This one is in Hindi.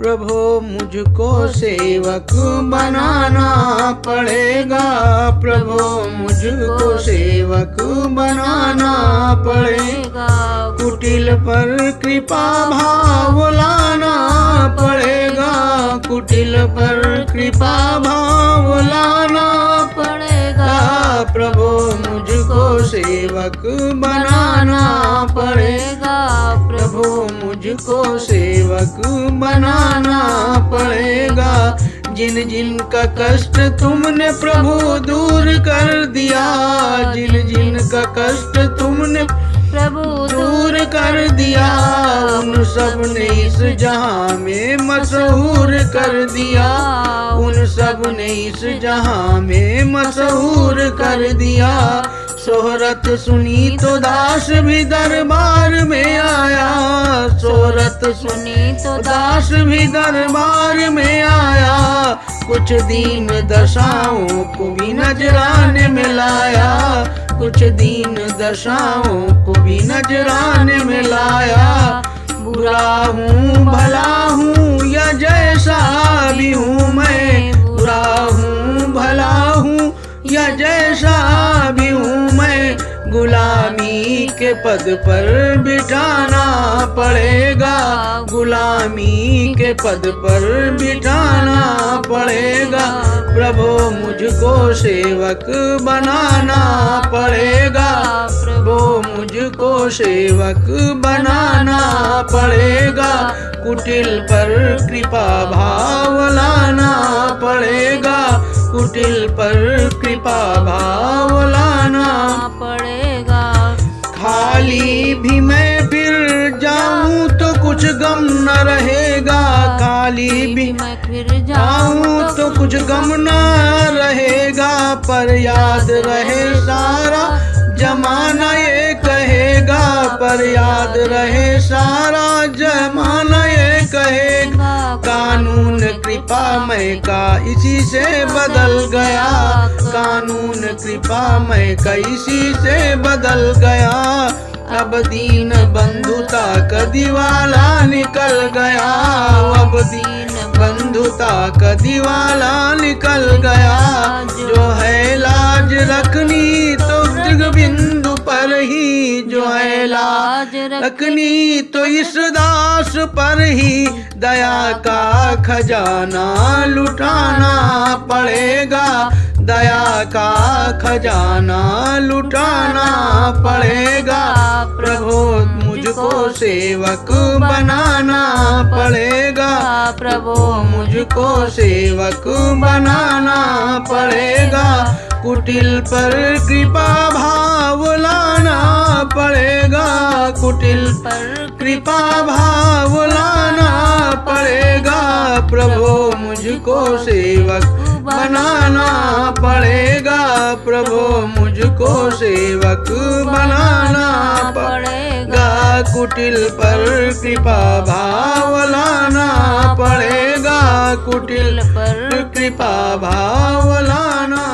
प्रभु मुझको सेवक बनाना पड़ेगा, प्रभु मुझको सेवक बनाना पड़ेगा। कुटिल पर कृपा भाव लाना पड़ेगा, कुटिल पर कृपा भाव लाना पड़ेगा। प्रभु मुझको सेवक बनाना पड़ेगा, प्रभु मुझको सेवक बनाना पड़ेगा। जिन जिन का कष्ट तुमने प्रभु दूर कर दिया, जिन जिन का कष्ट तुमने प्रभु दूर कर दिया, उन सब ने इस जहां में मशहूर कर दिया, उन सब ने इस जहां में मशहूर कर दिया। सोहरत सुनी तो दास भी दरबार में आया, सोहरत सुनी तो दास भी दरबार में आया। कुछ दीन दशाओं को भी नजराने में लाया, कुछ दीन दशाओं को भी नजराने में लाया। बुरा हूँ भला हूँ या जैसा भी हूँ मैं, बुरा हूँ भला हूँ या जैसा भी हूँ मैं, गुलामी के पद पर बिठाना पड़ेगा, गुलामी के पद पर बिठाना पड़ेगा। प्रभु मुझको सेवक बनाना पड़ेगा, प्रभु मुझको सेवक बनाना पड़ेगा। कुटिल पर कृपा भाव लाना पड़ेगा, कुटिल पर कृपा भाव लाना पड़ेगा। खाली भी मैं फिर जाऊं तो कुछ गम न रहेगा, खाली भी मैं फिर जाऊं तो कुछ गम न रहेगा। पर याद रहे सारा जमाना ये कहेगा, पर याद रहे सारा जमाना ये कहेगा। कानून कृपामय का इसी से बदल गया, कानून कृपामय का इसी से बदल गया। अब दीन बंधुता का दीवाला निकल गया, अब दीन बंधुता का दीवाला निकल गया। जो है लाज रखनी तो बिंदु पर ही, जो है लाज रखनी तो इस दास पर ही। दया का खजाना लुटाना पड़ेगा, दया का खजाना लुटाना पड़ेगा। प्रभु मुझको सेवक बनाना पड़ेगा, प्रभु मुझको सेवक बनाना पड़ेगा। कुटिल पर कृपा भाव लाना पड़ेगा, कुटिल पर कृपा भाव लाना पड़ेगा। प्रभु मुझको सेवक बनाना पड़ेगा, प्रभु मुझको सेवक बनाना पड़ेगा। कुटिल पर कृपा भाव लाना पड़ेगा, कुटिल पर कृपा भाव लाना